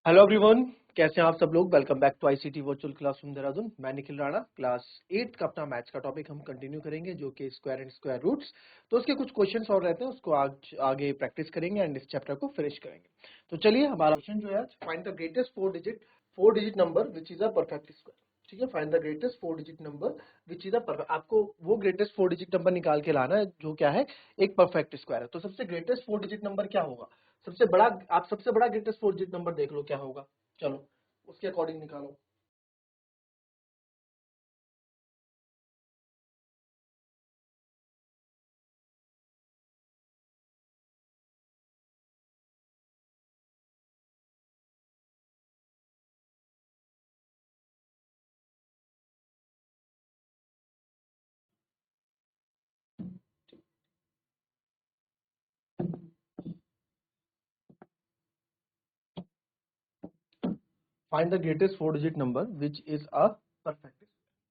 Hello everyone, कैसे हैं आप सब लोग। Welcome back to ICT virtual classroom Dehradun. मैं निखिल राणा। क्लास 8 का अपना मैथ्स का टॉपिक हम कंटिन्यू करेंगे, जो कि स्क्वायर एंड स्क्वायर रूट्स। तो उसके कुछ क्वेश्चंस और रहते हैं, उसको आज आगे प्रैक्टिस करेंगे एंड इस चैप्टर को फिनिश करेंगे। तो चलिए, हमारा क्वेश्चन जो है, find the greatest four digit number which is a perfect square. ठीक है, find the greatest 4 digit number which is a perfect. आपको वो ग्रेटेस्ट 4 डिजिट नंबर निकाल के लाना है जो क्या है, एक परफेक्ट स्क्वायर है। तो सबसे ग्रेटेस्ट 4 डिजिट नंबर क्या होगा, सबसे बड़ा, आप सबसे बड़ा ग्रेटेस्ट 4 डिजिट नंबर देख लो क्या होगा। चलो उसके अकॉर्डिंग निकालो। Find the greatest 4 digit number which is a perfect.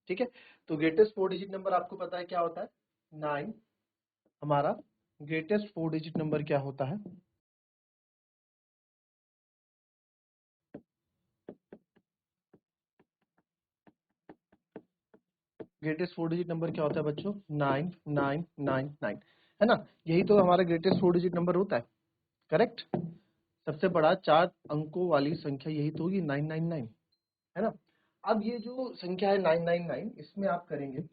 ठीक है, तो ग्रेटेस्ट 4 डिजिट नंबर आपको पता है क्या होता है, 9। हमारा ग्रेटेस्ट 4 डिजिट नंबर क्या होता है, ग्रेटेस्ट 4 डिजिट नंबर क्या होता है बच्चों, 9999, है ना। यही तो हमारा ग्रेटेस्ट 4 डिजिट नंबर होता है, करेक्ट। सबसे बड़ा 4 अंकों वाली संख्या यही तो होगी, 999, है ना। अब ये जो संख्या है 999, इसमें आप करेंगे,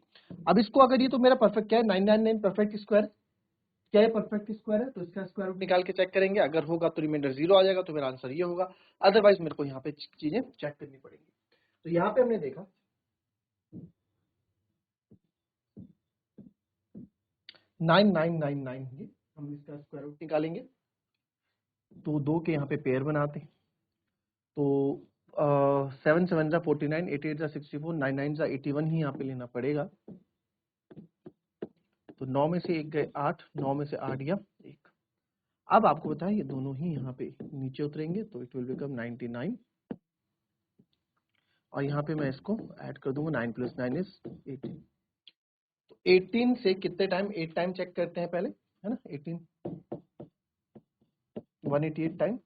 अब इसको अगर ये तो मेरा परफेक्ट क्या है, 999 परफेक्ट स्क्वायर, क्या है परफेक्ट स्क्वायर है, तो इसका स्क्वायर रूट निकाल के चेक करेंगे। अगर होगा तो रिमाइंडर 0 आ जाएगा, तो मेरा आंसर ये होगा। अदरवाइज मेरे को यहाँ पे चीजें चेक करनी पड़ेंगी। तो यहाँ पे हमने देखा 9999, ये हम इसका स्क्वायर रूट निकालेंगे। तो दो के यहाँ पे पेयर बनाते हैं। तो 7 7 जा 49, 8 8 जा 64, 9 9 जा 81 ही यहाँ पे लेना पड़ेगा। तो 9 में से 1 गए 8, 9 में से 8 गया 1। अब आपको पता है ये दोनों ही यहाँ पे नीचे उतरेंगे, तो इट विल बिकम 99। और यहाँ पे मैं इसको ऐड कर दूंगा, 9 + 9 इज 18। तो 18 से कितने टाइम, 8 टाइम चेक करते हैं पहले, है ना। 18 188 टाइम,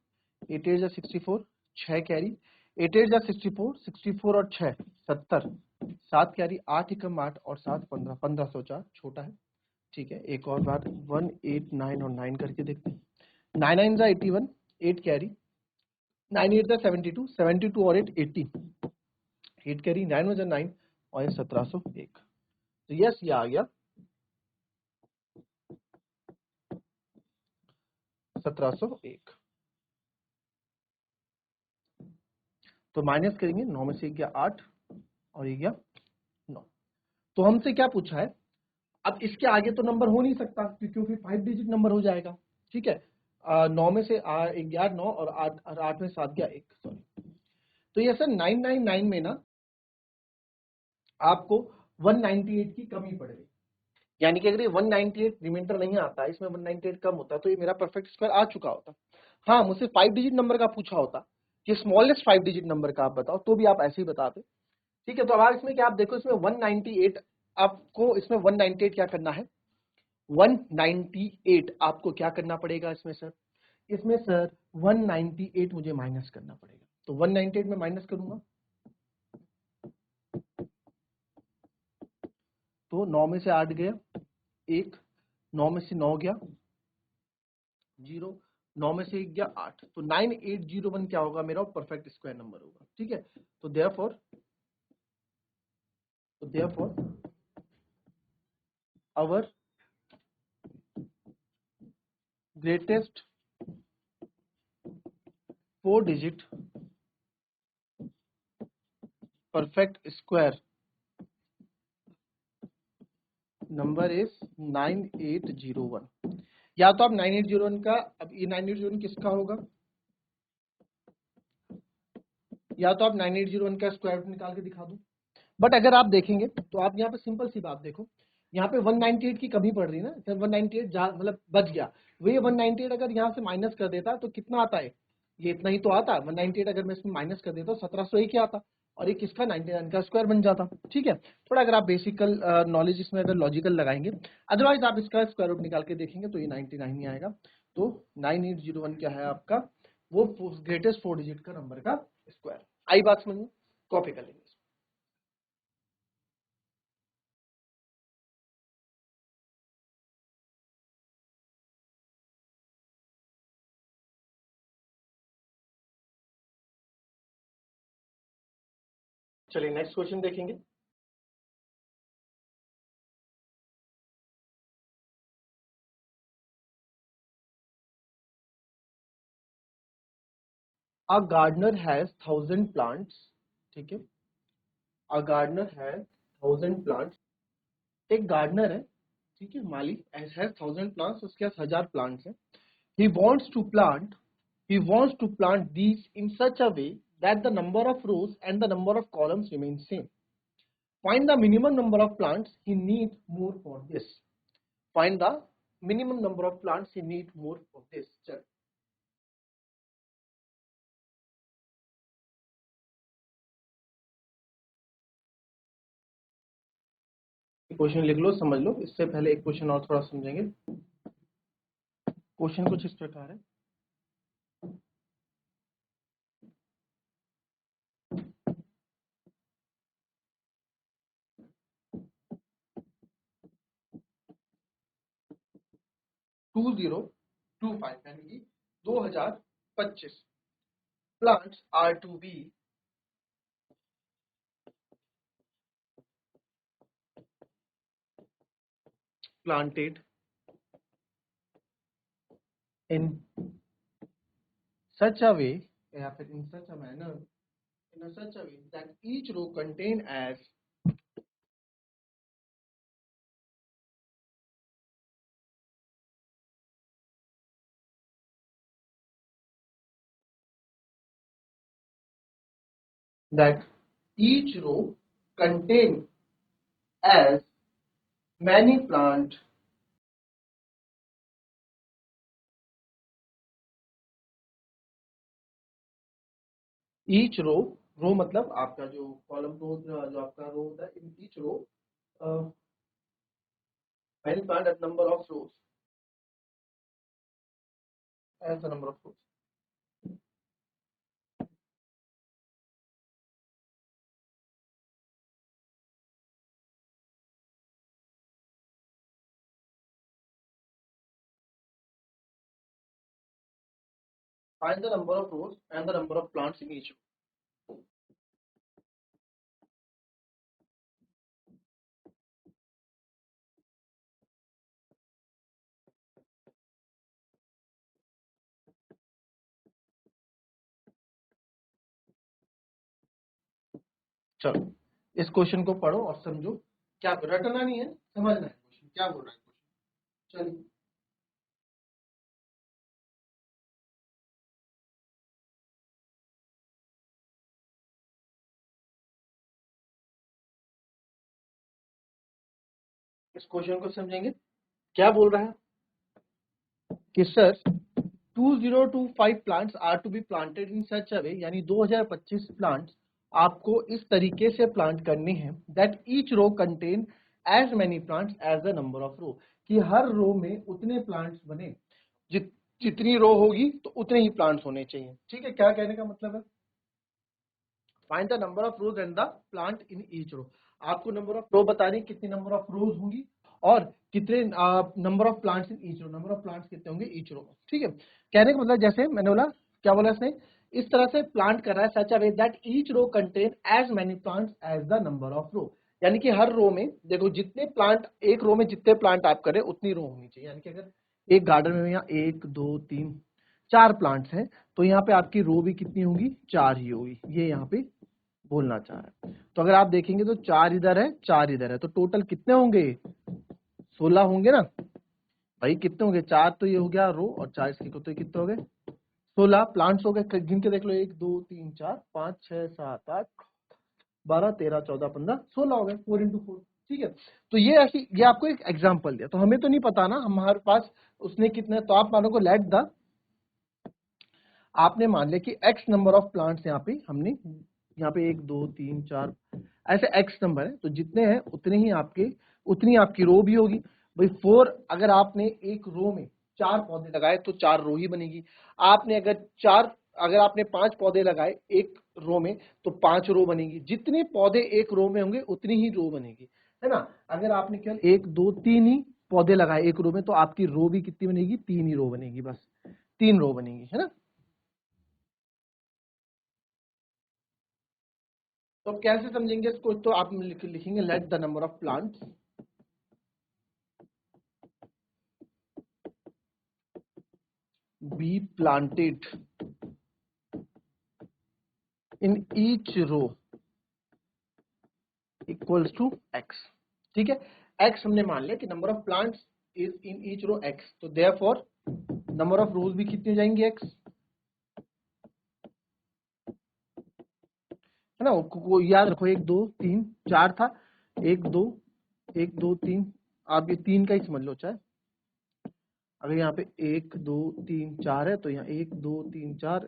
8 8 जा 64, 6 कैरी, 8 8 जा 64, 64 और 6 70, 7 कैरी, 8 एकम 8 और 7 15, 1504 छोटा है। ठीक है, एक और बार 1 8 9 और 9 करके देखते हैं। 9 9 जा 81, 8 कैरी, 9 8 जा 72, 72 और 8 80, 8 कैरी, 9 जा 9 और ये 1701। तो यस, ये आ गया 1701। तो माइनस करेंगे, 9 में से गया 8 और ये गया 9। तो हमसे क्या पूछा है, अब इसके आगे तो नंबर हो नहीं सकता क्योंकि 5 डिजिट नंबर हो जाएगा। ठीक है, 9 में से गया 9 और 8 में 7 गया 1, सॉरी। तो ये सर 999 में ना आपको 198 की कमी पड़ गई, यानी कि अगर ये 198 रिमाइंडर नहीं आता, इसमें 198 कम होता, तो ये मेरा परफेक्ट स्क्वायर आ चुका होता। हाँ, मुझसे 5 डिजिट नंबर का पूछा होता कि स्मॉलेस्ट 5 डिजिट नंबर का आप बताओ, तो भी आप ऐसे ही बताते। ठीक है, तो अब इसमें क्या, आप देखो इसमें 198, आपको इसमें 198 क्या करना है, 198 आपको क्या करना पड़ेगा इसमें सर, इसमें सर 198 मुझे माइनस करना पड़ेगा। तो 198 में माइनस करूंगा, तो 9 में से 8 गया 1, 9 में से 9 गया 0, 9 में से 1 गया 8, तो 9801 क्या होगा, मेरा परफेक्ट स्क्वायर नंबर होगा। ठीक है, तो therefore our greatest 4 digit perfect square number is 9801। या तो आप 9801 का, अब ये 9801 किसका होगा, या तो आप 9801 का स्क्वायर रूट निकाल के दिखा दो। बट अगर आप देखेंगे तो आप यहाँ पे सिंपल सी बात देखो, यहाँ पे 198 की कमी पड़ रही है ना, 198 मतलब बच गया। वही 198 अगर यहाँ से माइनस कर देता तो कितना आता है, ये इतना ही तो आता। 198 अगर मैं इसमें माइनस कर देता 1701 ही आता, और ये किसका, 99 का स्क्वायर बन जाता। ठीक है, थोड़ा अगर आप बेसिकल नॉलेज इसमें अगर लॉजिकल लगाएंगे, अदरवाइज आप इसका स्क्वायर रूट निकाल के देखेंगे तो ये 99 ही आएगा। तो 9801 क्या है आपका वो ग्रेटेस्ट 4 डिजिट का नंबर का स्क्वायर। आई बात समझ में? कॉपी कर लेंगे। चलिए नेक्स्ट क्वेश्चन देखेंगे। A gardener has 1000 plants, ठीक है। A gardener has 1000 plants। एक गार्डनर है, ठीक है, माली has 1000 plants, उसके पास 1000 plants हैं। He wants to plant these in such a way that the number of rows and the number of columns remain same. Find the minimum number of plants he needs more for this. Find the minimum number of plants he needs more for this. चल question लिख लो, समझ लो। इससे पहले एक question और थोड़ा समझेंगे। Question कुछ इस प्रकार है। टू 2025 यानी कि 2025 plants are to be planted in such a way या फिर in such a manner, in a such a way that each row contain as that each row contain as many plant each row मतलब आपका जो column row, जो आपका रो होता है, इन each row many plant as number of rows as the number of rows। Find the number of rows and the number of plants in each row। चलो इस question को पढ़ो और समझो। क्या रटना नहीं है, समझना है क्वेश्चन क्या बोल रहा है क्वेश्चन। चलिए इस क्वेश्चन को समझेंगे। क्या बोल रहा है कि sir 2025 plants are to be planted in such a way, यानी 2025 प्लांट्स आपको इस तरीके से प्लांट करने हैं that each row contain as many plants as the number of row, कि हर रो में उतने प्लांट्स बने, जितनी रो होगी तो उतने ही प्लांट्स होने चाहिए। ठीक है, क्या कहने का मतलब है? Find the number of rows and the plant in each row. आपको नंबर ऑफ रो बतानी, कितनी नंबर ऑफ रोज होंगी और कितने number of plants in each row, number of plants कितने होंगे ईच रो। ठीक है, कहने का मतलब जैसे मैंने बोला, क्या बोला इसने, इस तरह से प्लांट कर रहा है such a way that each row contain as many plants as the number of row, यानी कि हर रो में देखो जितने प्लांट, एक रो में जितने प्लांट आप करें उतनी रो होनी चाहिए। यानी कि अगर एक गार्डन में यहाँ 1 2 3 4 प्लांट्स हैं तो यहाँ पे आपकी रो भी कितनी होगी, 4 ही होगी। ये यहाँ पे बोलना चाह रहा है। तो अगर आप देखेंगे तो 4 इधर है, 4 इधर है, तो टोटल कितने होंगे, 16 होंगे ना भाई। कितने होंगे, 4 तो ये हो गया रो और 4 इसके, तो कितने हो गए, 16 प्लांट्स हो गए। गिन के देख लो, 1 2 3 4 5 6 7 8 12 13 14 15 16 हो गए, 4 into 4। ठीक है, तो ये ऐसी, ये आपको एक एग्जाम्पल दिया, तो हमें तो नहीं पता ना हमारे पास उसने कितने, तो आप मानो को लेट द, आपने मान लिया कि x नंबर ऑफ प्लांट्स यहाँ पे हमने, यहाँ पे 1 2 3 4 ऐसे x नंबर है, तो जितने हैं उतने ही आपके, उतनी आपकी रो भी होगी भाई। 4 अगर आपने एक रो में 4 पौधे लगाए तो 4 रो ही बनेगी। आपने अगर आपने 5 पौधे लगाए एक रो में तो 5 रो बनेगी। जितने पौधे एक रो में होंगे उतनी ही रो बनेगी, है ना। अगर आपने केवल 1 2 3 ही पौधे लगाए एक रो में तो आपकी रो भी कितनी बनेगी, 3 ही रो बनेगी, बस 3 रो बनेगी, है ना। तो कैसे समझेंगे इसको, तो आप लिखेंगे let the number of plants be planted in each row equals to x. ठीक है, एक्स हमने मान लिया कि number of plants is in each row x, तो देयरफॉर नंबर ऑफ रोज भी कितनी हो जाएंगी, एक्स, है ना। वो याद रखो 1 2 3 4 था, 1 2 1 2 3, आप ये 3 का ही समझ लो चाहे। अगर यहाँ पे 1 2 3 4 है तो यहाँ 1 2 3 4,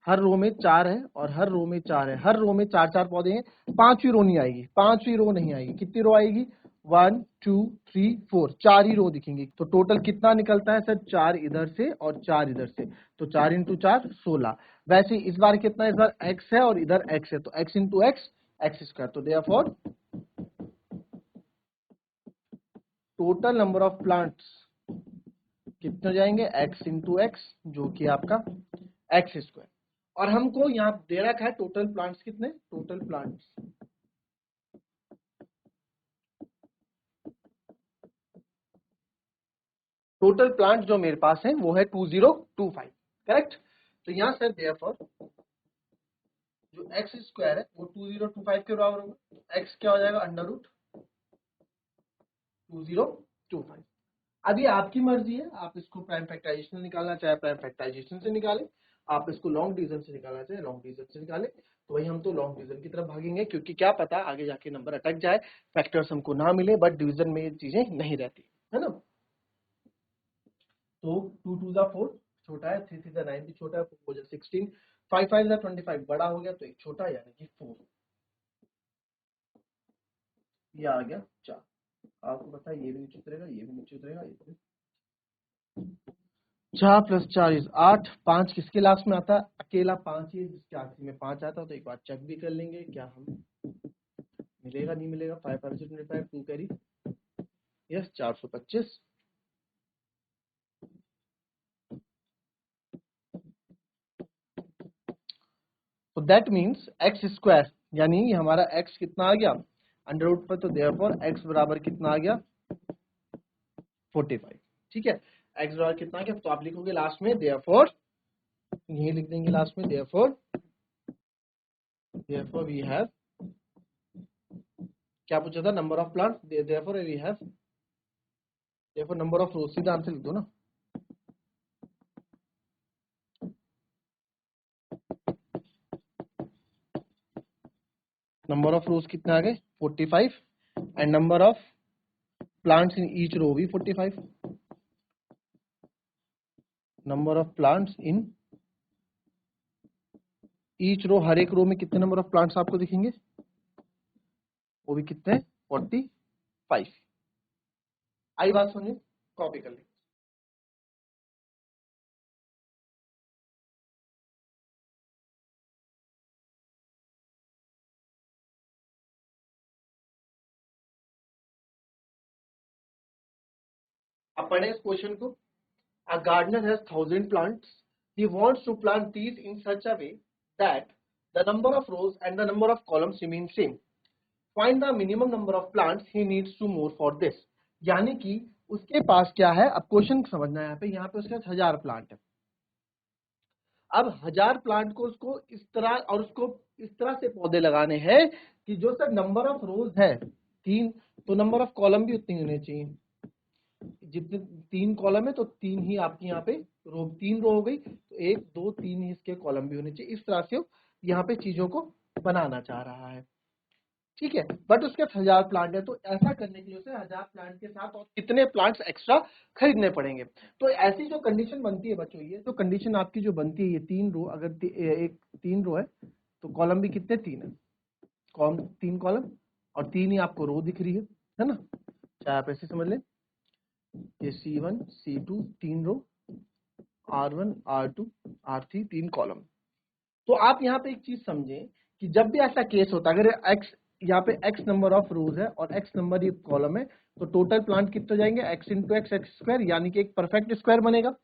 हर रो में 4 है और हर रो में 4 है, हर रो में 4 4 पौधे हैं। पांचवी रो नहीं आएगी, पांचवी रो नहीं आएगी। कितनी रो आएगी, 1 2 3 4, 4 ही रो दिखेंगी। तो टोटल कितना निकलता है सर, 4 इधर से और 4 इधर से, तो 4 इंटू 4 16। वैसे इस बार कितना, इस बार x है और इधर x है, तो x into x x square. तो therefore total number of plants कितने हो जाएंगे, x इंटू एक्स, जो कि आपका एक्स स्क्वायर। और हमको यहाँ दे रखा है टोटल प्लांट्स कितने, टोटल प्लांट जो मेरे पास है वो है 2025, करेक्ट। तो यहाँ सर देयरफॉर जो एक्स स्क्वायर है वो 2025 के बराबर होगा। एक्स क्या हो जाएगा, अंडर रूट 2025। अब ये आपकी मर्जी है, आप इसको प्राइम फैक्टराइजेशन निकालना चाहे प्राइम फैक्टराइजेशन से निकाले, आप इसको लॉन्ग डिवीजन से निकालना चाहे लॉन्ग डिवीजन से निकाले। तो वही हम तो लॉन्ग डिवीजन की तरफ भागेंगे, क्योंकि क्या पता आगे जाके नंबर अटक जाए, फैक्टर्स हमको ना मिले, बट डिवीजन में ये चीजें नहीं रहती, है ना। तो 2 2 जा 4 छोटा है, 3 3 जा 9 भी छोटा है, 4 जा 16, 5 5 जा 25 बड़ा हो गया, तो एक छोटा यानी कि 4, ये आ गया 4। आपको पता है ये भी नीचे उतरेगा, ये भी नीचे उतरेगा, ये भी। 4 प्लस 4 इज 8, 5 किसके लास्ट में आता है, अकेला 5 ही, जिसके आखिरी में 5 आता है। तो एक बार चेक भी कर लेंगे क्या हमें मिलेगा नहीं मिलेगा। 5 5 25, 2 कैरी, यस 425। तो दैट मीन्स एक्स स्क्वायर, यानी हमारा एक्स कितना आ गया अंडर रूट पर, तो देयरफॉर एक्स बराबर कितना आ गया 45। ठीक है, एक्स बराबर कितना आ गया, तो आप लिखोगे लास्ट में देयरफॉर, यही लिख देंगे लास्ट में, देयरफॉर वी हैव, क्या पूछा था, number of plant, therefore we have, therefore number of rows, सीधा आंसर लिख दो ना। नंबर ऑफ रोज कितने आ गए 45, and number of plants in each row भी 45। Number of plants in each row, हर एक रो में कितने नंबर ऑफ प्लांट्स आपको दिखेंगे, वो भी कितने 45। आई बात समझे, कॉपी कर ली। अब पढ़े इस क्वेश्चन को। A gardener has 1,000 plants. He wants to plant these in such a way that the number of rows and the number of columns remain same. Find the minimum number of plants he needs to more for this. यानी कि उसके पास क्या है, अब question समझना है यहाँ पे उसके पास 1000 प्लांट है। अब 1000 प्लांट को उसको इस तरह और उसको इस तरह से पौधे लगाने हैं कि जो सर नंबर ऑफ रोज है 3, तो नंबर ऑफ कॉलम भी उतनी होने चाहिए। जितने 3 कॉलम है तो 3 ही आपकी यहाँ पे रो, 3 रो हो गई, तो 1 2 3 ही इसके कॉलम भी होने चाहिए। इस तरह से यहाँ पे चीजों को बनाना चाह रहा है, ठीक है। बट उसके 1000 प्लांट है, तो ऐसा करने के लिए उसे 1000 प्लांट के साथ और कितने प्लांट्स एक्स्ट्रा खरीदने पड़ेंगे। तो ऐसी जो कंडीशन बनती है बच्चों, ये तो कंडीशन आपकी जो बनती है, ये 3 रो, अगर एक 3 रो है तो कॉलम भी कितने 3 है, 3 कॉलम और 3 ही आपको रो दिख रही है ना, चाहे आप ऐसे समझ लें। ये C1 C2 तीन रो, R1 R2 R3 तीन कॉलम। तो आप यहाँ पे एक चीज समझें कि जब भी ऐसा केस होता है, अगर x यहाँ पे x नंबर ऑफ रोज है और x नंबर ये कॉलम है, तो टोटल प्लांट कितने जाएंगे, x into x x square, यानी कि एक परफेक्ट स्क्वायर बनेगा,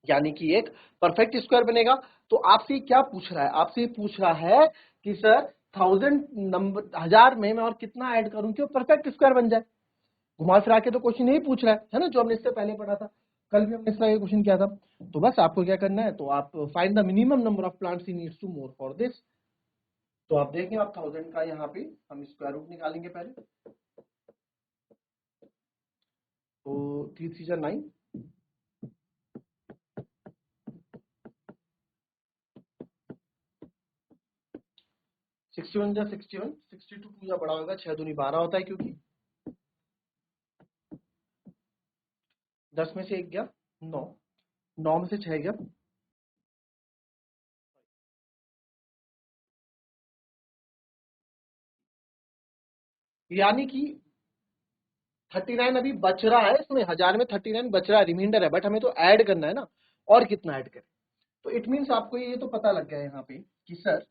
यानी कि एक परफेक्ट स्क्वायर बनेगा। तो आपसे क्या पूछ रहा है, आपसे पूछ रहा है कि सर 1000 नंबर 1000 में मैं और कितना ऐड करूं कि वो परफेक्ट स्क्वायर बन जाए। घुमा फिरा के तो क्वेश्चन यही पूछ रहा है ना, जो हमने इससे पहले पढ़ा था, कल भी हमने इस तरह का क्वेश्चन किया था। तो बस आपको क्या करना है, तो आप find the minimum number of plants he needs to more for this. तो आप देखें, आप 1000 का यहाँ पे हम स्क्वायर रूट निकालेंगे पहले। तो 3 3 जा 9, 61 जा 61, 62 2 जा बड़ा होगा, 6 दूनी 12 होता है, क्योंकि 10 में से 1 गया 9, 9 में से 6 गया, यानी कि 39 अभी बच रहा है इसमें, 1000 में 39 बच रहा है, रिमाइंडर है, बट हमें तो ऐड करना है ना, और कितना ऐड करें। तो इट मीन्स आपको ये तो पता लग गया यहाँ पे कि सर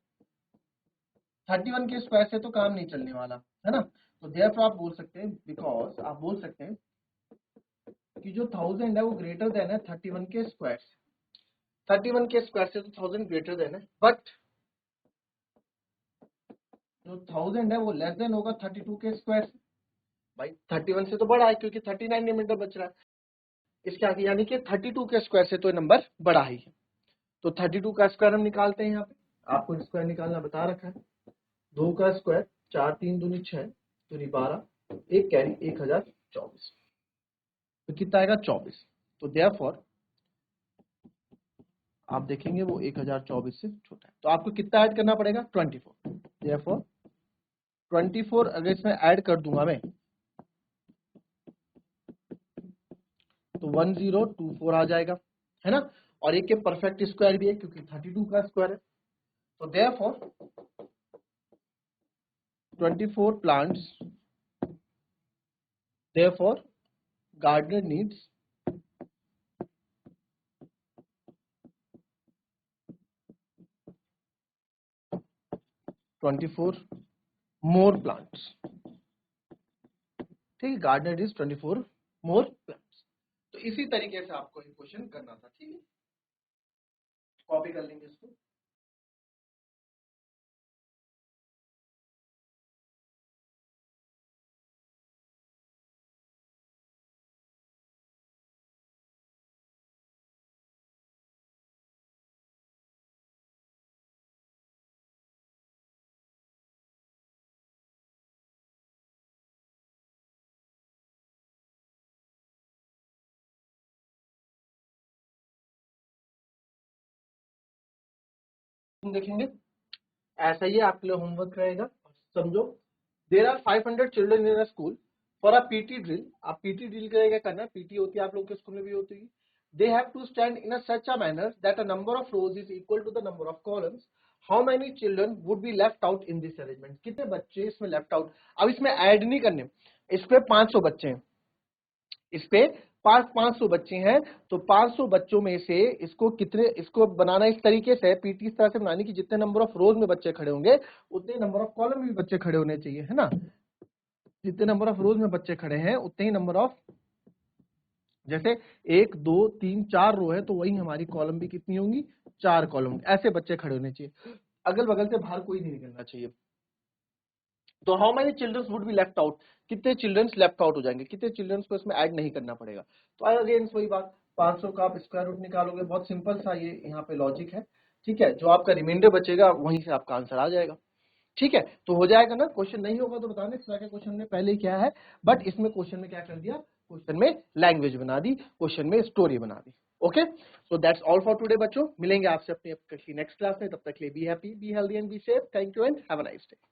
31 के स्क्वायर से तो काम नहीं चलने वाला है ना। तो देयरफॉर आप बोल सकते हैं, बिकॉज आप बोल सकते हैं कि जो 1000 है वो ग्रेटर देन है 31 के स्क्वायर से, 31 के स्क्वायर से तो 1000 ग्रेटर देन है, बट जो 1000 है वो लेस देन होगा 32 के स्क्वायर से। भाई 31 से तो बड़ा है, क्योंकि 39 रिमाइंडर बच रहा है इसके आगे, यानी कि 32 के स्क्वायर से तो ये नंबर बड़ा ही है। तो 32 का स्क्वायर हम निकालते हैं, यहाँ पे आपको स्क्वायर निकालना बता रखा है। 2 का स्क्वायर 4 3 दूनी 6 दूनी 12, एक कैरी 1024, तो कितना आएगा 24। तो देयरफॉर आप देखेंगे वो 1024 से छोटा है, तो आपको कितना ऐड करना पड़ेगा 24। देयरफॉर 24 अगर इसमें ऐड कर दूंगा मैं तो 1024 आ जाएगा, है ना। और एक के परफेक्ट स्क्वायर भी है क्योंकि 32 का स्क्वायर है। तो therefore 24 plants, therefore gardener needs 24 more plants। ठीक है, गार्डनर इज 24 मोर प्लांट्स। तो इसी तरीके से आपको एक क्वेश्चन करना था, ठीक है, कॉपी कर लेंगे इसको। देखेंगे ऐसा ही आपके लिए होमवर्क रहेगा। समझो, there are 500 children in a school for a PT drill. आप पीटी ड्रिल का क्या करना है, पीटी होती है आप लोग के स्कूल में भी होती है। They have to stand in a such a manner that a number of rows is equal to the number of columns. How many children would be left out in this arrangement. कितने बच्चे इसमें left out, अब इसमें add नहीं करने, इस पे 500 बच्चे हैं, इस पे 500 बच्चे हैं, तो 500 बच्चों में से इसको कितने, इसको बनाना इस तरीके से, पीटी इस तरह से बनानी कि जितने नंबर ऑफ रोज में बच्चे खड़े होंगे उतने नंबर ऑफ कॉलम में भी बच्चे खड़े होने चाहिए, है ना। जितने नंबर ऑफ रोज में बच्चे खड़े हैं उतने ही नंबर ऑफ, जैसे 1 2 3 4 रो है तो वही हमारी कॉलम भी कितनी होंगी, 4 कॉलम, ऐसे बच्चे खड़े होने चाहिए, अगल बगल से बाहर कोई नहीं निकलना चाहिए। तो how many childrens would be left out, कितने चिल्ड्रंस लेफ्ट आउट हो जाएंगे, कितने चिल्ड्रंस को इसमें ऐड नहीं करना पड़ेगा। तो अगेन वही बात, 500 का आप स्क्वायर रूट निकालोगे, बहुत सिंपल सा ये यहाँ पे लॉजिक है, ठीक है। जो आपका रिमाइंडर बचेगा वहीं से आपका आंसर आ जाएगा, ठीक है। तो हो जाएगा ना, क्वेश्चन नहीं होगा तो बताने, इस तरह का क्वेश्चन ने पहले किया है, बट इसमें क्वेश्चन में क्या कर दिया, क्वेश्चन में लैंग्वेज बना दी, क्वेश्चन में स्टोरी बना दी। Okay, so that's all for today बच्चों, मिलेंगे आपसे अपनी नेक्स्ट क्लास में, तब तक के लिए be happy, be healthy and be safe. Thank you and have a nice day.